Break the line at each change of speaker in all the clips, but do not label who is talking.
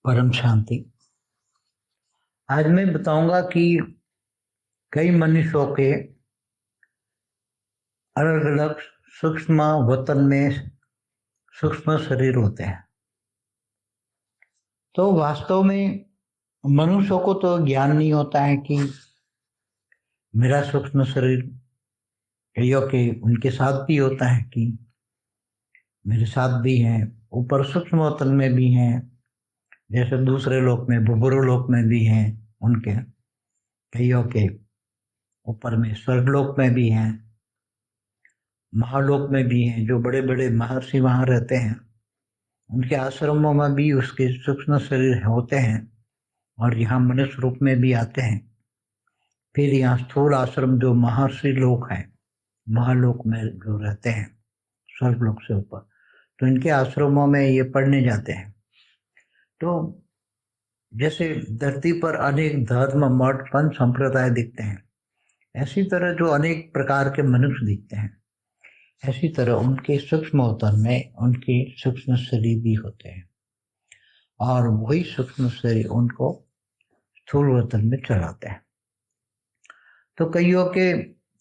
परम शांति। आज मैं बताऊंगा कि कई मनुष्यों के अलग अलग सूक्ष्म वतन में सूक्ष्म शरीर होते हैं। तो वास्तव में मनुष्यों को तो ज्ञान नहीं होता है कि मेरा सूक्ष्म शरीर कईयों के उनके साथ भी होता है कि मेरे साथ भी हैं, ऊपर सूक्ष्म वतन में भी हैं, जैसे दूसरे लोक में बुबुरु लोक में भी हैं, उनके कईयों के ऊपर में स्वर्गलोक में भी हैं, महालोक में भी हैं। जो बड़े बड़े महर्षि वहाँ रहते हैं उनके आश्रमों में भी उसके सूक्ष्म शरीर होते हैं और यहाँ मनुष्य रूप में भी आते हैं। फिर यहाँ स्थूल आश्रम जो महर्षि लोक हैं, महालोक में जो रहते हैं स्वर्गलोक से ऊपर, तो इनके आश्रमों में ये पढ़ने जाते हैं। तो जैसे धरती पर अनेक धर्म मठ पंथ संप्रदाय दिखते हैं, ऐसी तरह जो अनेक प्रकार के मनुष्य दिखते हैं, ऐसी तरह उनके सूक्ष्म वतन में उनके सूक्ष्म शरीर भी होते हैं और वही सूक्ष्म शरीर उनको स्थूल वतन में चलाते हैं। तो कईयों के,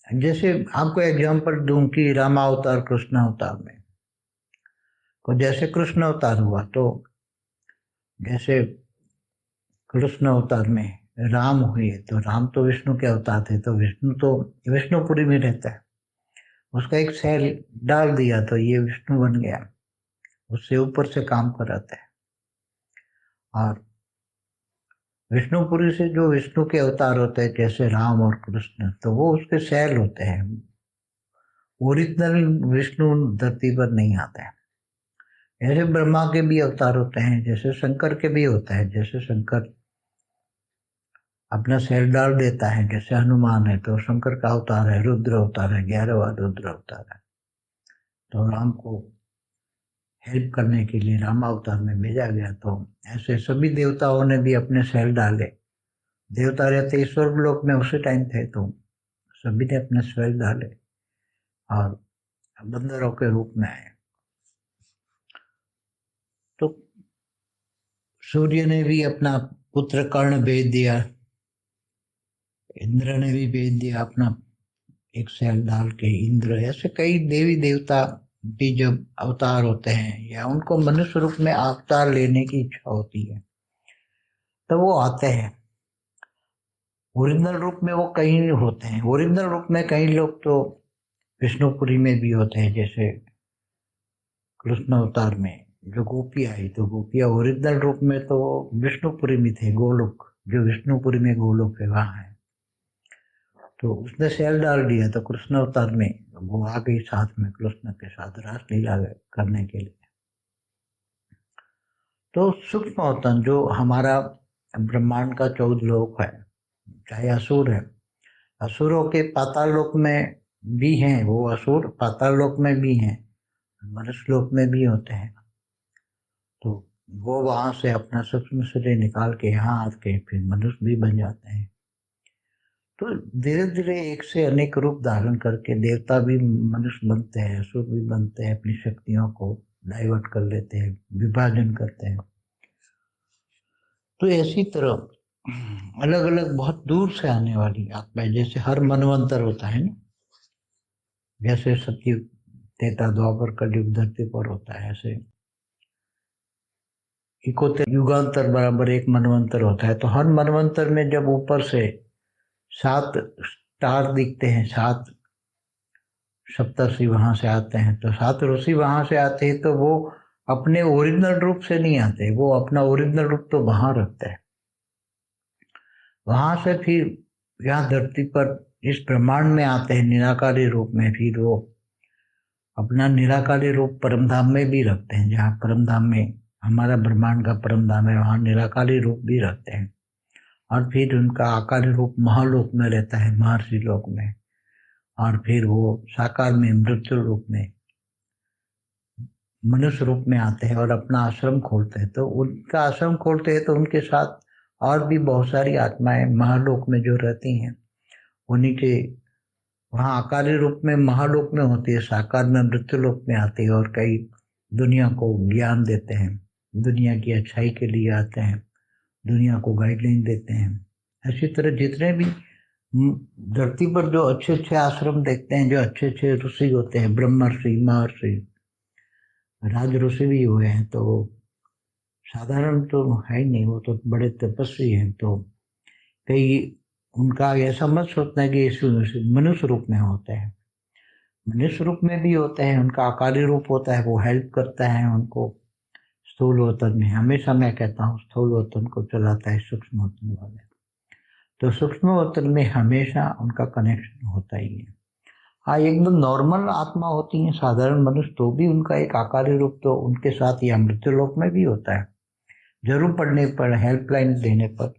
जैसे आपको एग्जाम्पल दूं कि रामावतार कृष्ण अवतार में, तो जैसे कृष्ण अवतार हुआ तो जैसे कृष्ण अवतार में राम हुए तो राम तो विष्णु के अवतार थे, तो विष्णु तो विष्णुपुरी में रहता है, उसका एक सेल डाल दिया तो ये विष्णु बन गया, उससे ऊपर से काम कराता है। और विष्णुपुरी से जो विष्णु के अवतार होते हैं जैसे राम और कृष्ण, तो वो उसके सेल होते हैं, ओरिजिनल विष्णु धरती पर नहीं आता है। ऐसे ब्रह्मा के भी अवतार होते हैं, जैसे शंकर के भी होता है। जैसे शंकर अपना सेल डाल देता है, जैसे हनुमान है तो शंकर का अवतार है, रुद्र अवतार है, 11वां रुद्र अवतार है। तो राम को हेल्प करने के लिए राम अवतार में भेजा गया। तो ऐसे सभी देवताओं ने भी अपने सेल डाले। देवता रहते ईश्वर लोक में उसी टाइम थे, तो सभी ने अपने सेल डाले और बंदरों के रूप में आए। तो सूर्य ने भी अपना पुत्र कर्ण भेज दिया, इंद्र ने भी भेज दिया अपना एक सेल डाल के। इंद्र, ऐसे कई देवी देवता भी जब अवतार होते हैं या उनको मनुष्य रूप में अवतार लेने की इच्छा होती है तो वो आते हैं। ओरिजिनल रूप में वो कई होते हैं, ओरिजिनल रूप में कई लोग तो विष्णुपुरी में भी होते हैं। जैसे कृष्ण अवतार में जो गोपी आई, तो गोपियाँ ओरिजिनल रूप में तो विष्णुपुरी में थे, गोलोक, जो विष्णुपुरी में गोलोक है वहाँ है। तो उसने सेल डाल दिया तो कृष्ण अवतार में वो आ गई साथ में कृष्ण के साथ रासलीला करने के लिए। तो सूक्ष्म वतन जो हमारा ब्रह्मांड का 14 लोक है, चाहे असुर है, असुरों के पाताल लोक में भी हैं, वो असुर पाताल लोक में भी हैं, मनुष्य लोक में भी होते हैं। तो वो वहां से अपना सूक्ष्म शरीर निकाल के यहाँ आके फिर मनुष्य भी बन जाते हैं। तो धीरे धीरे एक से अनेक रूप धारण करके देवता भी मनुष्य बनते हैं, असुर भी बनते हैं, अपनी शक्तियों को डाइवर्ट कर लेते हैं, विभाजन करते हैं। तो ऐसी तरह अलग अलग बहुत दूर से आने वाली आत्माएं, जैसे हर मनवंतर होता है ना, जैसे सतयुग, त्रेता, द्वापर, कलयुग धरती पर होता है, ऐसे इकोत्तर युगांतर बराबर एक मनवंतर होता है। तो हर मनवंतर में जब ऊपर से 7 स्टार दिखते हैं, 7 सप्तर्षि वहां से आते हैं, तो 7 ऋषि वहां से आते हैं, तो वो अपने ओरिजिनल रूप से नहीं आते, वो अपना ओरिजिनल रूप तो वहां रखते हैं। वहां से फिर यहाँ धरती पर इस ब्रह्मांड में आते हैं निराकारी रूप में, फिर वो अपना निराकारी रूप परमधाम में भी रखते हैं। जहाँ परमधाम में हमारा ब्रह्मांड का परमधाम है, वहाँ निराकारी रूप भी रखते हैं। और फिर उनका आकारी रूप महालोक में रहता है, महर्षि लोक में। और फिर वो साकार में, मृत्यु रूप में, मनुष्य रूप में आते हैं और अपना आश्रम खोलते हैं। तो उनका आश्रम खोलते हैं तो उनके साथ और भी बहुत सारी आत्माएं महालोक में जो रहती हैं, उन्हीं के वहाँ आकारी रूप में महालोक में होती है, साकार में मृत्यु लोक में आती है और कई दुनिया को ज्ञान देते हैं, दुनिया की अच्छाई के लिए आते हैं, दुनिया को गाइडलाइन देते हैं। इसी तरह जितने भी धरती पर जो अच्छे अच्छे आश्रम देखते हैं, जो अच्छे अच्छे ऋषि होते हैं, ब्रह्मर्षि, महर्षि, राज ऋषि भी हुए हैं, तो वो साधारण तो है ही नहीं, वो तो बड़े तपस्वी हैं। तो कई उनका ऐसा मत सोचना है कि मनुष्य रूप में होते हैं, मनुष्य रूप में भी होते हैं, उनका आकारी रूप होता है, वो हेल्प करता है उनको। स्थूल वतन में हमेशा मैं कहता हूँ स्थूल वतन को चलाता है सूक्ष्म वतन वाले, तो सूक्ष्म वतन में हमेशा उनका कनेक्शन होता ही है। हाँ, एकदम नॉर्मल आत्मा होती है, साधारण मनुष्य, तो भी उनका एक आकारी रूप तो उनके साथ या मृत्युलोक में भी होता है। जरूर पड़ने पर, हेल्पलाइन देने पर,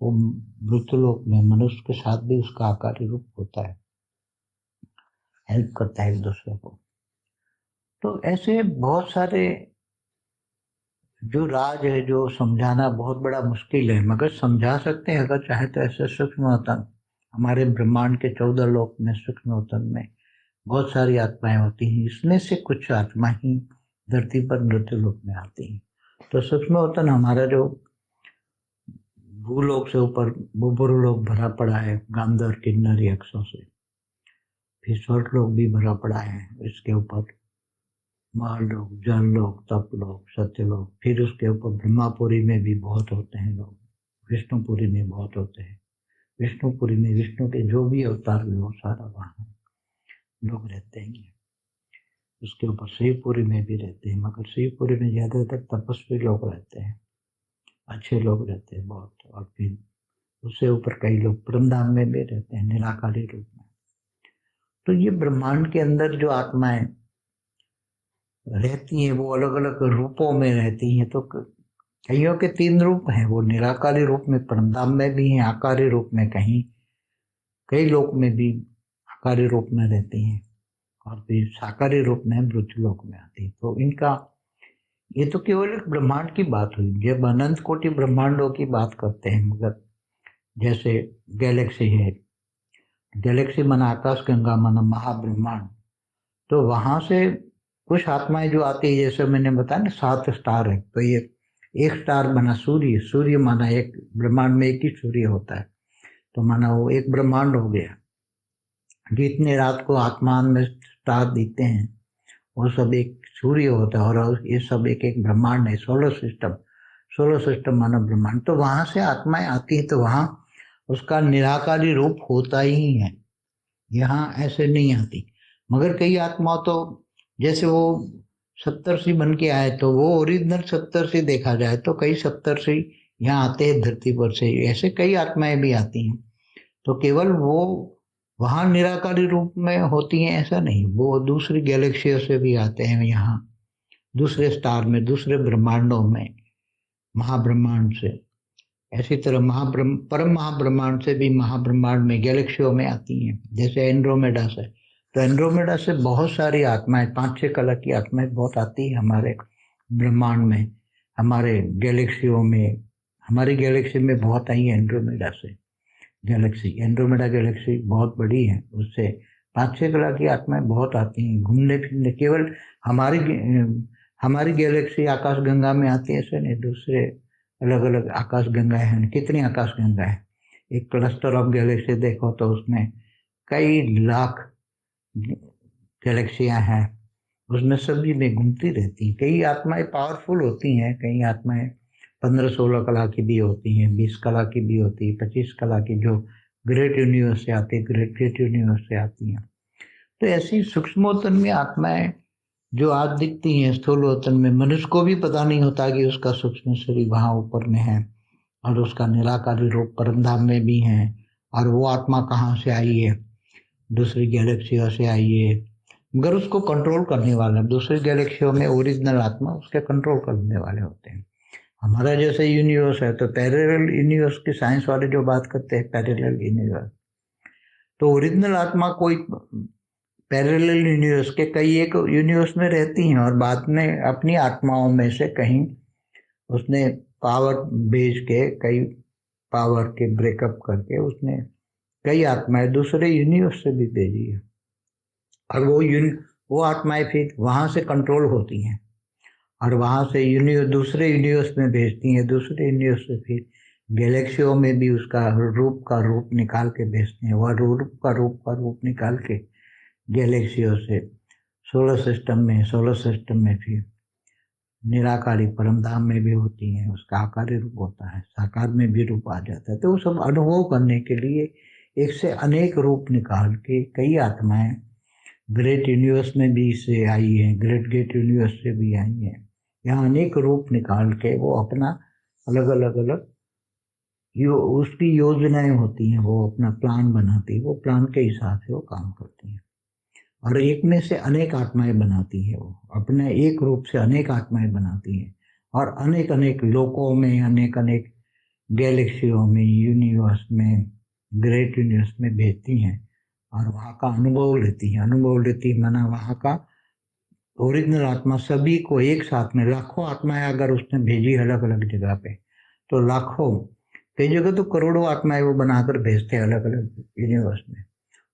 वो मृत्युलोक में मनुष्य के साथ भी उसका आकारी रूप होता है, हेल्प करता है एक दूसरे को। तो ऐसे बहुत सारे जो राज है, जो समझाना बहुत बड़ा मुश्किल है, मगर समझा सकते हैं अगर चाहे तो। ऐसे सूक्ष्म वतन, हमारे ब्रह्मांड के 14 लोक में सूक्ष्म वतन में बहुत सारी आत्माएं होती हैं, इसमें से कुछ आत्मा ही धरती पर मृत्यु लोक में आती हैं। तो सूक्ष्म वतन हमारा जो भूलोक से ऊपर भूलोक भरा पड़ा है गांधर किन्नर यक्षों से, फिर स्वर्गलोक भी भरा पड़ा है, इसके ऊपर महालोक, जनलोक, तपलोक, सत्यलोक, फिर उसके ऊपर ब्रह्मापुरी में भी बहुत होते हैं लोग, विष्णुपुरी में बहुत होते हैं। विष्णुपुरी में विष्णु के जो भी अवतार हुए वो सारा वहाँ लोग रहते हैं। उसके ऊपर शिवपुरी में भी रहते हैं, मगर शिवपुरी में ज़्यादातर तपस्वी लोग रहते हैं, अच्छे लोग रहते हैं बहुत। और फिर उससे ऊपर कई लोग परमधाम में भी रहते हैं निराकारी रूप में। तो ये ब्रह्मांड के अंदर जो आत्माएं रहती हैं वो अलग अलग रूपों में रहती हैं। तो कईयों के 3 रूप हैं, वो निराकारी रूप में परमधाम में भी हैं, आकारी रूप में कहीं कई लोक में भी आकारी रूप में रहती हैं, और फिर साकारी रूप में मृत्युलोक में आती है। तो इनका ये तो केवल एक ब्रह्मांड की बात हुई। जब अनंत कोटि ब्रह्मांडों की बात करते हैं, मगर जैसे गैलेक्सी है, गैलेक्सी माना आकाश गंगा माना महाब्रह्मांड, तो वहां से कुछ आत्माएं जो आती है, जैसे मैंने बताया ना 7 स्टार है, तो ये एक स्टार माना सूर्य, सूर्य माना एक ब्रह्मांड में एक ही सूर्य होता है, तो माना वो एक ब्रह्मांड हो गया। जितने रात को आसमान में स्टार दिखते हैं वो सब एक सूर्य होता है, और ये सब एक एक ब्रह्मांड है, सोलर सिस्टम। सोलर सिस्टम माना ब्रह्मांड। तो वहां से आत्माएं आती हैं, तो वहां उसका निराकारी रूप होता ही है, यहाँ ऐसे नहीं आती। मगर कई आत्मा तो जैसे वो सप्तर्षि बन के आए, तो वो ओरिजिनल सप्तर्षि देखा जाए तो कई सप्तर्षि यहाँ आते हैं धरती पर से, ऐसे कई आत्माएं भी आती हैं। तो केवल वो वहाँ निराकारी रूप में होती हैं ऐसा नहीं, वो दूसरी गैलेक्सियों से भी आते हैं यहाँ, दूसरे स्टार में, दूसरे ब्रह्मांडों में, महाब्रह्मांड से। ऐसी तरह परम महाब्रह्मांड से भी महाब्रह्मांड में गैलेक्सियों में आती हैं, जैसे एंड्रोमेडा से। तो एंड्रोमेडा से बहुत सारी आत्माएं, 5-6 कला की आत्माएं बहुत आती है हमारे ब्रह्मांड में, हमारे गैलेक्सियों में। हमारी गैलेक्सी में बहुत आई है एंड्रोमेडा से गैलेक्सी। एंड्रोमेडा गैलेक्सी बहुत बड़ी है, उससे 5-6 कला की आत्माएं बहुत आती हैं घूमने फिरने। केवल हमारी गैलेक्सी आकाश गंगा में आती है ऐसे नहीं, दूसरे अलग अलग आकाश गंगाएं हैं। कितनी आकाश गंगा है, एक क्लस्टर ऑफ गैलेक्सी देखो तो उसमें कई लाख गैलेक्सियां हैं, उसमें सभी में घूमती रहती हैं। कई आत्माएं पावरफुल होती हैं, कई आत्माएं 15-16 कला की भी होती हैं, 20 कला की भी होती है, 25 कला की, जो ग्रेट यूनिवर्स से आती है, ग्रेट यूनिवर्स से आती हैं। तो ऐसी सूक्ष्मोतन में आत्माएं जो आज दिखती हैं स्थूल वतन में, मनुष्य को भी पता नहीं होता कि उसका सूक्ष्म शरीर वहां ऊपर में है, और उसका निराकारी रूप परमधाम में भी है। और वो आत्मा कहाँ से आई है, दूसरी गैलेक्सियों से आई है, मगर उसको कंट्रोल करने वाला दूसरी गैलेक्सियों में ओरिजिनल आत्मा उसके कंट्रोल करने वाले होते हैं। हमारा जैसे यूनिवर्स है, तो पैरेलल यूनिवर्स की साइंस वाले जो बात करते हैं पैरेलल यूनिवर्स, तो ओरिजिनल आत्मा कोई पैरेलल यूनिवर्स के कई एक यूनिवर्स में रहती हैं, और बाद में अपनी आत्माओं में से कहीं उसने पावर भेज के, कई पावर के ब्रेकअप करके उसने कई आत्माएं दूसरे यूनिवर्स से भी भेजी है, और वो आत्माएं फिर वहां से कंट्रोल होती हैं। और वहाँ से दूसरे यूनिवर्स में भेजती हैं, दूसरे यूनिवर्स से फिर गैलेक्सियों में भी उसका रूप निकाल के भेजते हैं, वह रूप का रूप निकाल के गैलेक्सियों से सोलर सिस्टम में फिर निराकारी परमधाम में भी होती हैं, उसका आकारी रूप होता है, साकार में भी रूप आ जाता है। तो वो सब अनुभव करने के लिए एक से अनेक रूप निकाल के कई आत्माएं ग्रेट यूनिवर्स में भी से आई हैं, ग्रेट गेट यूनिवर्स से भी आई हैं। यहाँ अनेक रूप निकाल के वो अपना अलग अलग उसकी योजनाएं होती हैं, वो अपना प्लान बनाती है, वो प्लान के हिसाब से वो काम करती हैं। और एक में से अनेक आत्माएं बनाती है, वो अपने एक रूप से अनेक आत्माएं बनाती हैं और अनेक अनेक लोकों में, अनेक अनेक गैलेक्सियों में, यूनिवर्स में, ग्रेट यूनिवर्स में भेजती हैं और वहाँ का अनुभव लेती है माना वहाँ का ओरिजिनल आत्मा सभी को एक साथ में, लाखों आत्माएं अगर उसने भेजी अलग अलग जगह पे, तो लाखों, कई जगह तो करोड़ों आत्माएं वो बनाकर भेजते हैं अलग अलग यूनिवर्स में,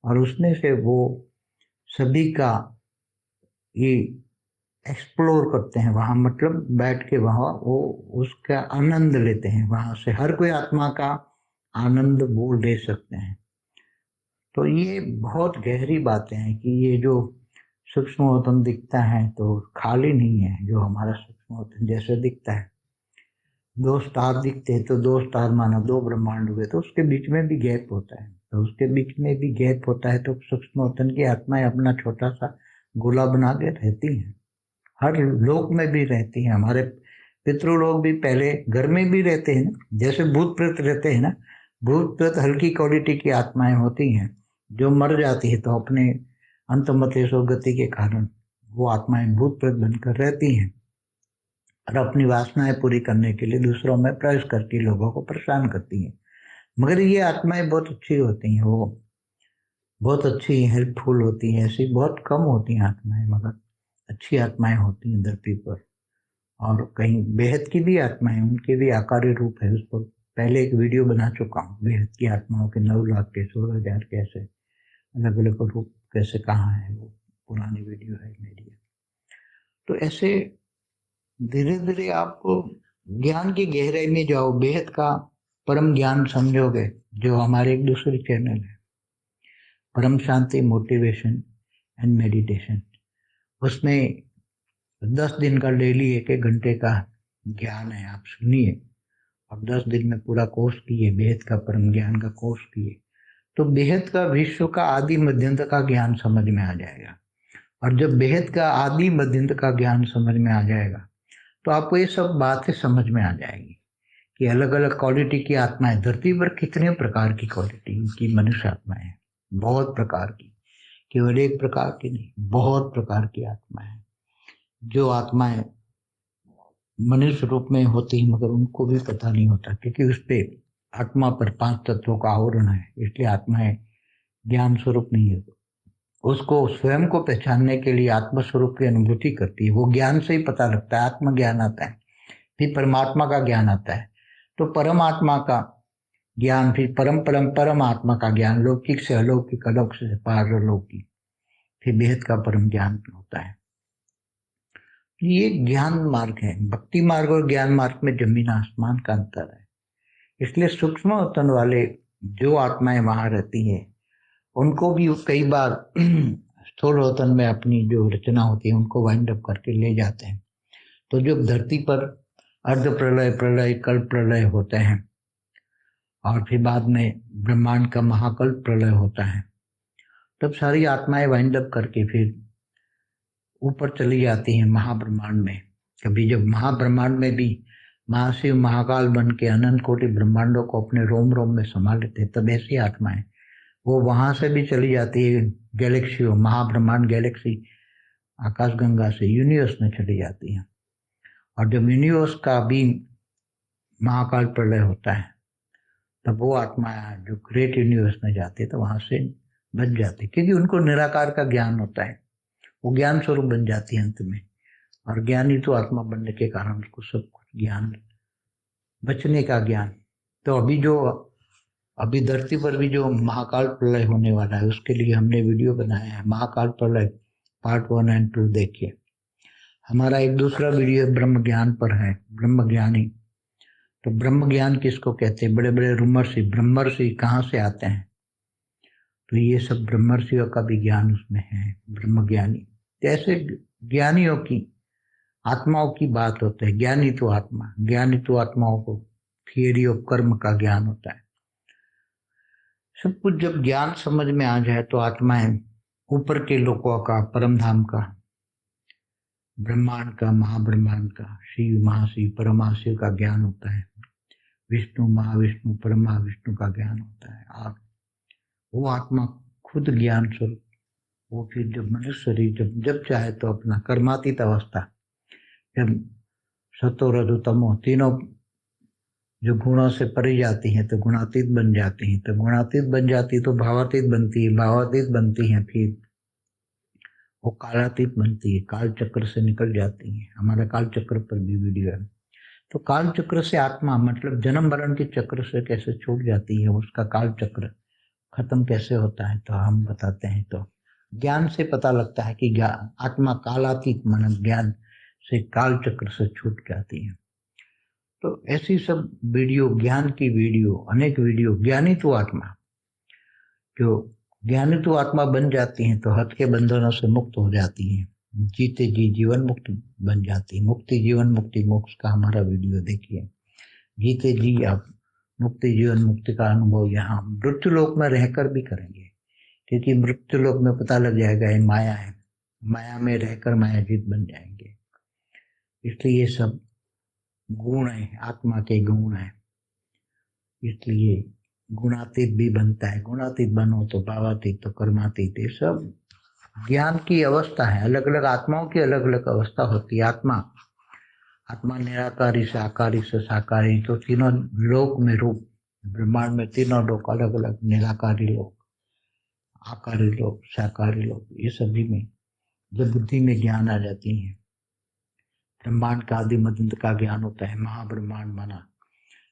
और उसमें से वो सभी का ये एक्सप्लोर करते हैं वहाँ, मतलब बैठ के वहाँ वो उसका आनंद लेते हैं। वहाँ से हर कोई आत्मा का आनंद वो ले सकते हैं। तो ये बहुत गहरी बातें हैं कि ये जो सूक्ष्मतम दिखता है तो खाली नहीं है, जो हमारा सूक्ष्मतम जैसे दिखता है, दो स्टार दिखते हैं तो दो स्टार माना दो ब्रह्मांड हुए, तो उसके बीच में भी गैप होता है, तो उसके बीच में भी गैप होता है। तो सूक्ष्मतम की आत्माएं अपना छोटा सा गोला बना के रहती हैं, हर लोक में भी रहती हैं। हमारे पितृलोक भी पहले घर में भी रहते हैं ना, जैसे भूत प्रेत रहते हैं ना, भूत प्रेत हल्की क्वालिटी की आत्माएं होती हैं जो मर जाती है, तो अपने अंतमतेशो गति के कारण वो आत्माएं भूत प्रेत बनकर रहती हैं और अपनी वासनाएं पूरी करने के लिए दूसरों में प्रवेश करती, लोगों को परेशान करती हैं। मगर ये आत्माएं बहुत अच्छी होती हैं, वो बहुत अच्छी हेल्पफुल होती हैं, ऐसी बहुत कम होती हैं आत्माएं, मगर अच्छी आत्माएं होती हैं धरती पर। और कहीं बेहद की भी आत्माएं, उनके भी आकारी रूप है, उस पर पहले एक वीडियो बना चुका हूँ, बेहद की आत्माओं के 9 लाख के 16,000 के ऐसे अलग अलग रूप कैसे कहाँ है, वो पुरानी वीडियो है मेरी। तो ऐसे धीरे धीरे आपको ज्ञान की गहराई में जाओ, बेहद का परम ज्ञान समझोगे, जो हमारे एक दूसरे चैनल है परम शांति मोटिवेशन एंड मेडिटेशन, उसमें 10 दिन का डेली 1-1 घंटे का ज्ञान है, आप सुनिए और 10 दिन में पूरा कोर्स किए, बेहद का परम ज्ञान का कोर्स किए, तो बेहद का विश्व का आदि मध्यंत का ज्ञान समझ में आ जाएगा। और जब बेहद का आदि मध्यंत का ज्ञान समझ में आ जाएगा तो आपको ये सब बातें समझ में आ जाएगी कि अलग अलग क्वालिटी की आत्माएं धरती पर कितने प्रकार की क्वालिटी की मनुष्य आत्माएं हैं, बहुत प्रकार की, केवल एक प्रकार की नहीं, बहुत प्रकार की आत्माएं हैं। जो आत्माएं मनुष्य रूप में होती है मगर उनको भी पता नहीं होता, क्योंकि उस पे आत्मा पर 5 तत्वों का आवरण है, इसलिए आत्माएं ज्ञान स्वरूप नहीं है। उसको स्वयं को पहचानने के लिए आत्म स्वरूप की अनुभूति करती है, वो ज्ञान से ही पता लगता है, आत्मज्ञान आता है, फिर परमात्मा का ज्ञान आता है, तो परमात्मा का ज्ञान, फिर परम आत्मा का ज्ञान, लौकिक से अलौकिक, अलौकिक से पारलौकिक, फिर बेहद का परम ज्ञान होता है। ये ज्ञान मार्ग है, भक्ति मार्ग और ज्ञान मार्ग में जमीन आसमान का अंतर है। इसलिए सूक्ष्म वतन वाले जो आत्माएं वहां रहती है उनको भी कई बार स्थूल वतन में अपनी जो रचना होती है उनको वाइंड अप करके ले जाते हैं। तो जब धरती पर अर्ध प्रलय, प्रलय, कल्प प्रलय होते हैं और फिर बाद में ब्रह्मांड का महाकल्प प्रलय होता है, तब सारी आत्माएं वाइंड अप करके फिर ऊपर चली जाती हैं महाब्रह्मांड में। कभी जब महाब्रह्मांड में भी महाशिव महाकाल बन के अनंत कोटि ब्रह्मांडों को अपने रोम रोम में संभाल लेते हैं, तब ऐसी आत्माएं वो वहां से भी चली जाती है गैलेक्सियों, महाब्रह्मांड गैलेक्सी आकाशगंगा से यूनिवर्स में चली जाती है। और जब यूनिवर्स का भी महाकाल प्रलय होता है तब वो आत्मा जो ग्रेट यूनिवर्स में जाती है तो वहां से बच जाती है, क्योंकि उनको निराकार का ज्ञान होता है, वो ज्ञान स्वरूप बन जाती है अंत में। और ज्ञानी तो आत्मा बनने के कारण उसको सब कुछ ज्ञान, बचने का ज्ञान। तो अभी धरती पर भी जो महाकाल प्रलय होने वाला है उसके लिए हमने वीडियो बनाया है, महाकाल प्रलय पार्ट 1 और 2 देखिए। हमारा एक दूसरा वीडियो ब्रह्म ज्ञान पर है, ब्रह्म ज्ञानी। तो ब्रह्म ज्ञान किसको कहते हैं? बड़े बड़े ब्रह्मर्षि, ब्रह्मर्षि कहाँ से आते हैं? तो ये सब ब्रह्मर्षियों का भी ज्ञान उसमें है, ब्रह्म ज्ञानी। जैसे ज्ञानियों की आत्माओं की बात होती है, ज्ञानी तो आत्मा, ज्ञानी तो आत्माओं को थियरी ऑफ कर्म का ज्ञान होता है। सब कुछ जब ज्ञान समझ में आ जाए तो आत्माएं ऊपर के लोकों का, परम धाम का, ब्रह्मांड का, महाब्रह्मांड का, शिव महाशिव परमाशिव का ज्ञान होता है, विष्णु महाविष्णु परमाविष्णु का ज्ञान होता है। और वो आत्मा खुद ज्ञान स्वरूप, वो फिर जब मनुष्य शरीर जब चाहे तो अपना कर्मातीत अवस्था, जब सतो रजो तमो तीनों जो गुणों से परे जाती हैं तो गुणातीत बन जाती हैं, तो गुणातीत बन जाती तो भावातीत बनती है, भावातीत बनती हैं फिर वो कालातीत बनती है, काल चक्र से निकल जाती है। हमारा काल चक्र पर भी वीडियो है। तो काल चक्र से आत्मा मतलब जन्म मरण के चक्र से कैसे छूट जाती है, उसका काल चक्र खत्म कैसे होता है, तो हम बताते हैं। तो ज्ञान से पता लगता है कि आत्मा कालातीत मन ज्ञान से काल चक्र से छूट जाती है। तो ऐसी सब वीडियो, ज्ञान की वीडियो, अनेक वीडियो, ज्ञानी तो आत्मा, जो ज्ञानी तो आत्मा बन जाती हैं तो हद के बंधनों से मुक्त हो जाती हैं, जीते जी जीवन मुक्त बन जाती है। मुक्ति जीवन मुक्ति मोक्ष का हमारा वीडियो देखिए। जीते जी आप मुक्ति जीवन मुक्ति का अनुभव यहाँ मृत्यु लोक में रहकर भी करेंगे, क्योंकि मृत्यु लोक में पता लग जाएगा ये माया है, माया में रहकर मायाजीत बन जाएंगे। इसलिए ये सब गुण है, आत्मा के गुण है, इसलिए गुणातीत भी बनता है। गुणातीत बनो तो भावातीत, तो कर्मातीत, ये सब ज्ञान की अवस्था है। अलग अलग आत्माओं की अलग अलग अवस्था होती है। आत्मा निराकारी से आकारी से साकारी, तो तीनों लोक में रूप, ब्रह्मांड में तीनों लोक अलग अलग, निराकारी लोक, आकारी लोक, साकारी लोक, ये सभी में जब बुद्धि में ज्ञान आ जाती है, ब्रह्मांड का आदि मदंत का ज्ञान होता है। महाब्रह्मांड माना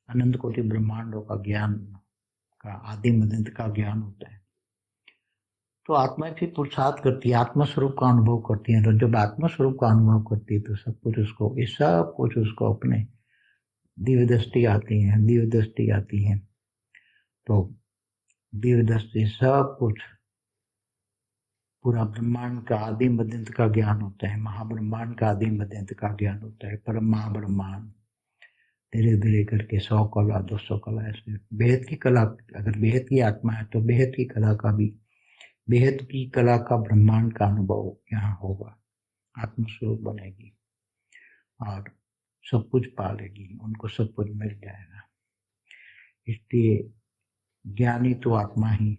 अनंत कोटि ब्रह्मांडों का ज्ञान का आदि मदंत का ज्ञान होता है। तो आत्मा फिर पुरुषार्थ करती है, आत्मा स्वरूप का अनुभव करती है। तो जब आत्मा स्वरूप का अनुभव करती है तो सब कुछ उसको, ये सब कुछ उसको अपने दिव्य दृष्टि आती है, दिव्य दृष्टि आती है। तो दिव्य दृष्टि सब कुछ, पूरा ब्रह्मांड का आदि मदंत का ज्ञान होता है, महाब्रह्मांड का आदि मदंत का ज्ञान होता है, परम महाब्रह्मांड। धीरे धीरे करके 100 कला 200 कला ऐसे बेहद की कला, अगर बेहद की आत्मा है तो बेहद की कला का भी, बेहद की कला का ब्रह्मांड का अनुभव यहाँ होगा। आत्मस्वरूप बनेगी और सब कुछ पा लेगी, उनको सब कुछ मिल जाएगा। इसलिए ज्ञानी तो आत्मा ही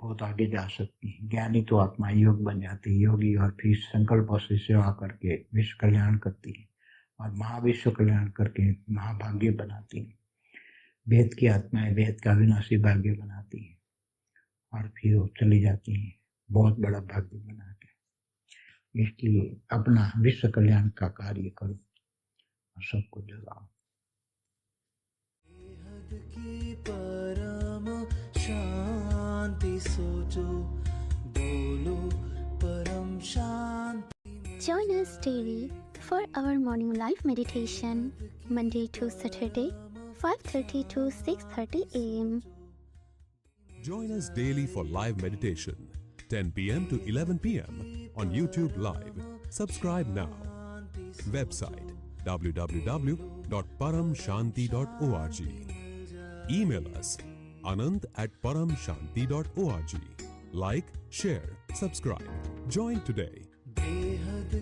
बहुत आगे जा सकती है। ज्ञानी तो आत्मा योग बन जाती है, योगी, और फिर संकल्पों से सेवा करके विश्व कल्याण करती है और महाविश्व कल्याण करके महाभाग्य बनाती है। वेद की आत्माएं वेद का विनाशी भाग्य बनाती है और फिर वो चली जाती है बहुत बड़ा भाग्य बना के। इसलिए अपना विश्व कल्याण का कार्य करो और सबको जगाओ।
की परम शांति सोचो, बोलो परम शांति।
Join us daily for our morning live meditation, Monday to Saturday, 5:30 to 6:30 a.m.
Join us daily for live meditation, 10 p.m. to 11 p.m. on YouTube Live. Subscribe now. Website www.paramshanti.org. Email us anant@paramshanti.org. Like, share, subscribe. Join today.
बेहद